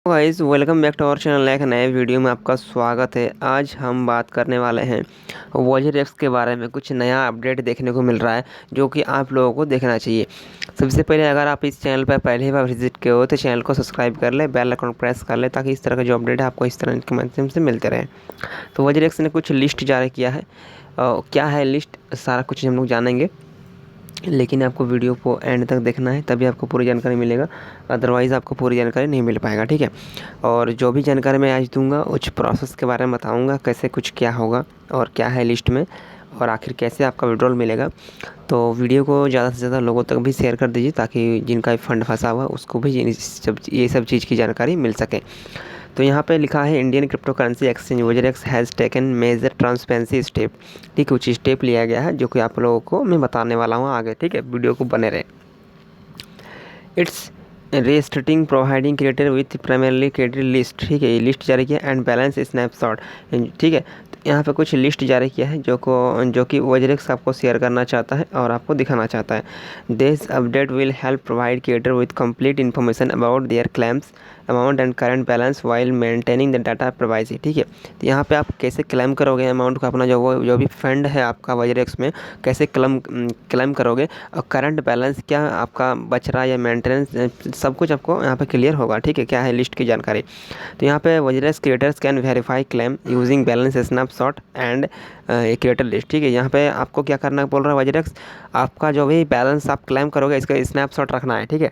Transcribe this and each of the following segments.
Guys welcome back to our channel. एक नए video में आपका स्वागत है। आज हम बात करने वाले हैं वॉजरेक्स के बारे में। कुछ नया अपडेट देखने को मिल रहा है जो कि आप लोगों को देखना चाहिए। सबसे पहले अगर आप इस चैनल पर पहली बार विजिट किए हो तो चैनल को सब्सक्राइब कर ले, बेल आइकन प्रेस कर ले ताकि इस तरह का जो अपडेट है आपको इस तरह के माध्यम से मिलते रहे। तो वॉजरेक्स ने कुछ लिस्ट जारी किया है। क्या है लिस्ट, सारा कुछ हम लोग जानेंगे, लेकिन आपको वीडियो को एंड तक देखना है तभी आपको पूरी जानकारी मिलेगा, अदरवाइज़ आपको पूरी जानकारी नहीं मिल पाएगा। ठीक है। और जो भी जानकारी मैं आज दूंगा उस प्रोसेस के बारे में बताऊंगा, कैसे कुछ क्या होगा और क्या है लिस्ट में और आखिर कैसे आपका विड्रॉल मिलेगा। तो वीडियो को ज़्यादा से ज़्यादा लोगों तक भी शेयर कर दीजिए ताकि जिनका फंड फंसा हुआ उसको भी ये सब चीज़ की जानकारी मिल सके। तो यहाँ पे लिखा है Indian crypto currency exchange WazirX has taken major transparency step. ठीक, कुछ स्टेप लिया गया है जो कि आप लोगों को मैं बताने वाला हूँ आगे। ठीक है, वीडियो को बने रहे। It's restricting providing creator with primarily created list. ठीक है, ये लिस्ट जारी किया एंड बैलेंस स्नैपशॉट। ठीक है, तो यहाँ पे कुछ लिस्ट जारी किया है जो कि वॉजरेक्स आपको शेयर करना चाहता है और आपको दिखाना चाहता है। This update will help provide creator with complete information about their claims amount and current balance while maintaining the data privacy. ठीक है, तो यहाँ पे आप कैसे क्लेम करोगे अमाउंट को, अपना जो भी फंड है आपका वॉजरेक्स में कैसे क्लेम करोगे और करंट बैलेंस क्या आपका बच रहा है या मेंटेनेंस, सब कुछ आपको यहाँ पे क्लियर होगा। ठीक है, क्या है लिस्ट की जानकारी। तो यहाँ पे WazirX creators can verify claim using balance snapshot and creator list. ठीक है, यहाँ पे आपको क्या करना बोल रहा है वॉजरेक्स, आपका जो भी बैलेंस आप क्लेम करोगे इसका स्नैपशॉट रखना है। ठीक है,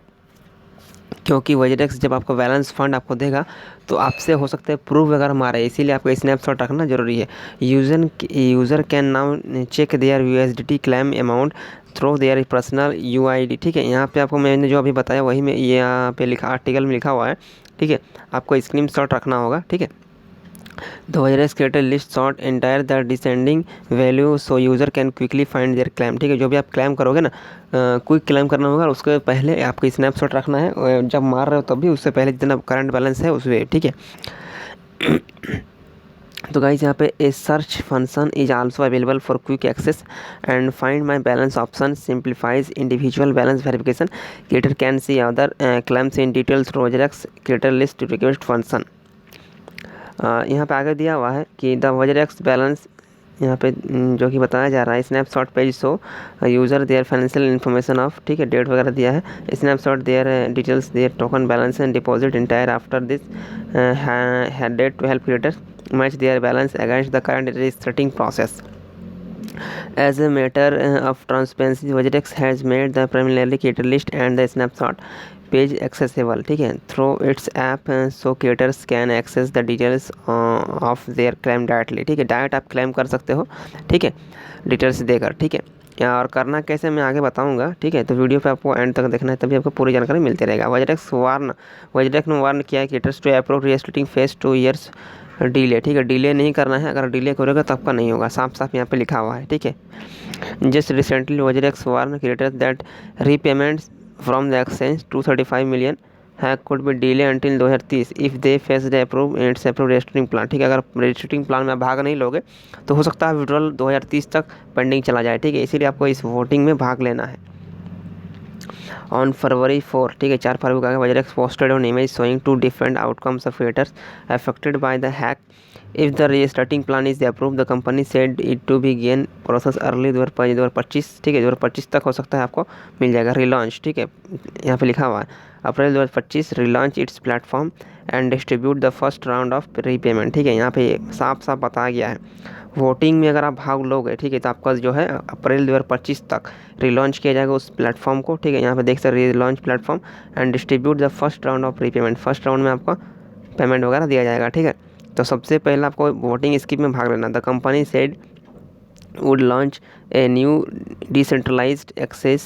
क्योंकि वॉजरेक्स जब आपको बैलेंस फंड आपको देगा तो आपसे हो सकता है प्रूफ वगैरह मारे, इसीलिए आपको स्नैपशॉट रखना जरूरी है। User can now check their USDT claim amount through their personal UID. ठीक है, यहाँ पे आपको मैंने जो अभी बताया वही में ये यहाँ पे लिखा, आर्टिकल में लिखा हुआ है। ठीक है, आपको स्क्रीनशॉट रखना होगा। ठीक है, the WazirX creator list sort entire the descending value so user can quickly find their claim. ठीक है, जो भी आप क्लेम करोगे ना, क्विक क्लेम करना होगा, उसके पहले आपको स्नैपशॉट रखना है और जब मार रहे हो तब भी उससे पहले जितना करंट बैलेंस है उसमें। ठीक है। तो गाइस यहाँ पे a search function is also available for quick access and find my balance option simplifies individual balance verification. Creator can see other claims in details through WazirX creator list request function. यहाँ पे आगे दिया हुआ है कि the वॉजरेक्स balance, यहाँ पे जो कि बताया जा रहा है snapshot page show user their financial information of. ठीक है, डेट वगैरह दिया है। Snapshot their details their token balance and deposit entire after this had date to help creators match their balance against the current restarting process. As a matter of transparency, Vojrex has made the preliminary creator list and the snapshot page accessible. ठीक है, through its app, so creators can access the details of their claim directly. ठीक है, direct आप claim कर सकते हो। ठीक है, डिटेल्स देकर। ठीक है, और करना कैसे मैं आगे बताऊंगा। ठीक है, तो वीडियो पे आपको एंड तक देखना है तभी आपको पूरी जानकारी मिलती रहेगा। वॉजरेक्स ने वार्न किया है creators to approve restarting phase 2 years delay. ठीक है, डिले नहीं करना है, अगर डिले करोगे तो आपका नहीं होगा, साफ साफ यहाँ पे लिखा हुआ है। ठीक है, just recently WazirX warn creators that repayments from the exchange 235 million could be delay until 2030 if they face the approve registering plan. ठीक है, अगर रजिस्टरिंग प्लान में भाग नहीं लोगे तो हो सकता है विड्रॉल 2030 तक पेंडिंग चला जाए। ठीक है, इसीलिए आपको इस वोटिंग में भाग लेना है। ऑन फरवरी 4, ठीक है 4 फरवरी को WazirX posted on image showing two different outcomes of creators affected by the hack. If the restarting plan is approve the company said it to be gain process early 2025। ठीक है, 2025 तक हो सकता है आपको मिल जाएगा रिलॉन्च। ठीक है, यहाँ पे लिखा हुआ है अप्रैल 2025 relaunch it's platform and distribute the first round of repayment. ठीक है, यहाँ पे साफ साफ बताया गया है वोटिंग में अगर आप भाग लोगे। ठीक है, तो आपका जो है अप्रैल 2025 तक रिलॉन्च किया जाएगा उस प्लेटफॉर्म को। ठीक है, यहाँ पे देख सकते relaunch platform and distribute the first round of repayment, first round में आपको पेमेंट वगैरह दिया जाएगा। ठीक है, तो सबसे पहले आपको वोटिंग स्कीम में भाग लेना। The company said would launch a new decentralized access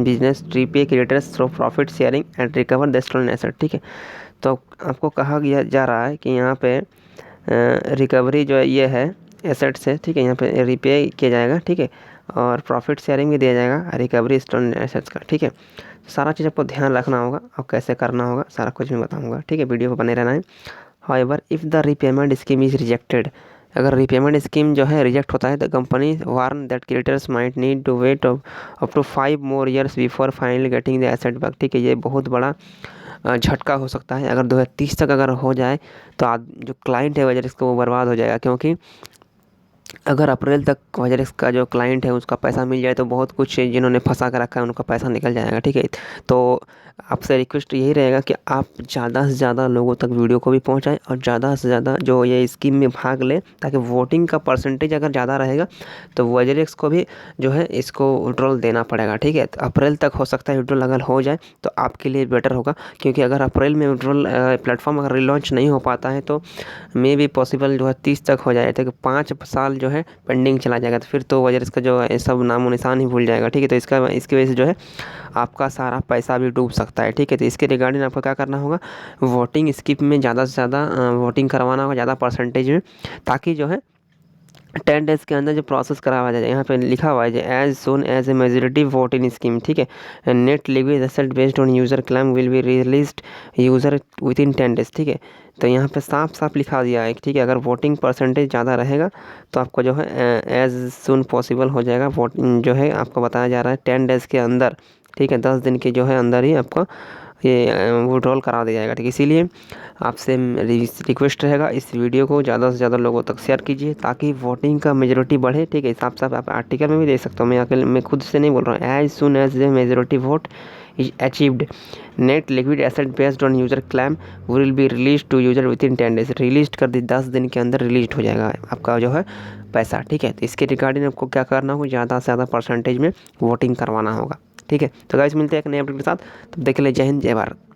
business to pay creators through profit sharing and recover the stolen asset। ठीक है, तो आपको कहा गया जा रहा है कि यहाँ पे रिकवरी जो है ये है एसेट से। ठीक है, यहाँ पे रिपे किया जाएगा। ठीक है, और प्रॉफिट शेयरिंग भी दिया जाएगा रिकवरी स्टोन एसेट्स का। ठीक है, सारा चीज़ आपको ध्यान रखना होगा और कैसे करना होगा सारा कुछ मैं बताऊँगा। ठीक है, वीडियो को बने रहना है। However if the repayment scheme is rejected, अगर रीपेमेंट स्कीम जो है रिजेक्ट होता है तो company warn that creators might need to wait up to 5 more years before finally getting the asset back. ठीक है, ये बहुत बड़ा झटका हो सकता है। अगर 2030 तक अगर हो जाए तो जो क्लाइंट है वजह इसको वो बर्बाद हो जाएगा, क्योंकि अगर अप्रैल तक वजह का जो क्लाइंट है उसका पैसा मिल जाए तो बहुत कुछ जिन्होंने फंसा कर रखा है उनका पैसा निकल जाएगा, ठीक है। तो आपसे रिक्वेस्ट यही रहेगा कि आप ज़्यादा से ज़्यादा लोगों तक वीडियो को भी पहुंचाएं और ज़्यादा से ज़्यादा जो ये स्कीम में भाग लें, ताकि वोटिंग का परसेंटेज अगर ज़्यादा रहेगा तो वजरेक्स को भी जो है इसको विड्रॉल देना पड़ेगा, ठीक है। तो अप्रैल तक हो सकता है विड्रॉल अगर हो जाए तो आपके लिए बेटर होगा, क्योंकि अगर अप्रैल में विड्रॉल प्लेटफॉर्म अगर रिलॉन्च नहीं हो पाता है तो मे भी पॉसिबल जो है 30 तक हो जाए, तो 5 साल जो है पेंडिंग चला जाएगा। तो फिर तो वजह इसका जो है सब नामो निशान ही भूल जाएगा, ठीक है। तो इसकी वजह से जो है आपका सारा पैसा भी डूब सकता है, ठीक है। तो इसके रिगार्डिंग आपको क्या करना होगा, वोटिंग स्कीम में ज़्यादा से ज़्यादा वोटिंग करवाना होगा, ज़्यादा परसेंटेज में, ताकि जो है 10 डेज़ के अंदर जो प्रोसेस कराया जाए। यहाँ पे लिखा हुआ है जो as soon as a majority vote in scheme, ठीक है। Net liquid asset based on user claim will be released user within 10 days, ठीक है। तो यहाँ पे साफ साफ लिखा दिया है, ठीक है। अगर वोटिंग परसेंटेज ज़्यादा रहेगा तो आपको जो है एज सुन पॉसिबल हो जाएगा, वोट जो है आपको बताया जा रहा है 10 डेज़ के अंदर, ठीक है। 10 दिन के जो है अंदर ही आपको ये विड्रॉल करा दिया जाएगा, ठीक है। इसीलिए आपसे रिक्वेस्ट रहेगा इस वीडियो को ज़्यादा से ज़्यादा लोगों तक शेयर कीजिए, ताकि वोटिंग का मेजोरिटी बढ़े, ठीक है। साफ साफ आप आर्टिकल में भी देख सकते हो, मैं खुद से नहीं बोल रहा हूँ। As soon as the majority vote is achieved net liquid asset based on user claim will be release to user within 10 days. Release कर दी 10 दिन के अंदर रिलीज हो जाएगा आपका जो है पैसा, ठीक है। तो इसके रिगार्डिंग आपको क्या करना होगा, ज़्यादा से ज़्यादा परसेंटेज में वोटिंग करवाना होगा, ठीक है। तो गाइस मिलते हैं एक नए अपडेट के साथ, तब देख ले। जय हिंद, जय भारत।